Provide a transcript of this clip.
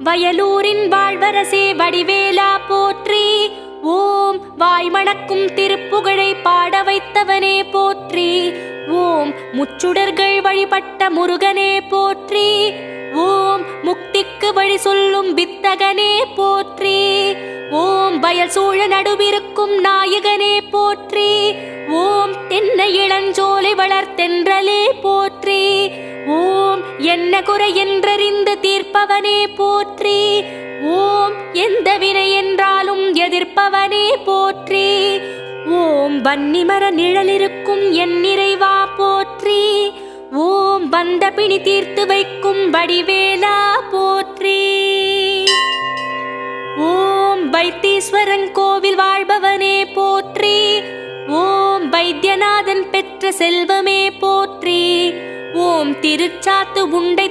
வயலூரின் வாழ்வரசே வடிவேலா போற்றி. ஓம் வாய்மணக்கும் திருப்புகழை பாட வைத்தவனே போற்றி. ஓம் முச்சுடர்கள் வழிபட்ட முருகனே போற்றி. ஓம் முக்திக்கு வழி சொல்லும் வித்தகனே போற்றி. ஓம் வயல் சூழ நடுவிருக்கும் நாயகனே போற்றி. ஓம் தென்னை இளஞ்சோலை வளர்த்தென்றலே போற்றி. ஓம் என்ன குறை என்றறிந்து தீர்ப்பவனே போற்றி. ஓம் எந்த வினை என்றாலும் எதிர்ப்பவனே போற்றி. ஓம் வன்னிமர நிழலிருக்கும் என் நிறைவா போற்றி. ஓம் வந்த பிணி தீர்த்து வைக்கும் வடிவேலா போற்றி. ஓம் வைத்தீஸ்வரன் கோவில் வாழ்பவனே போற்றி. ஓம் வைத்தியநாதன் பெற்ற செல்வமே போற்றி. ஓம் திருச்சாத்து உண்டை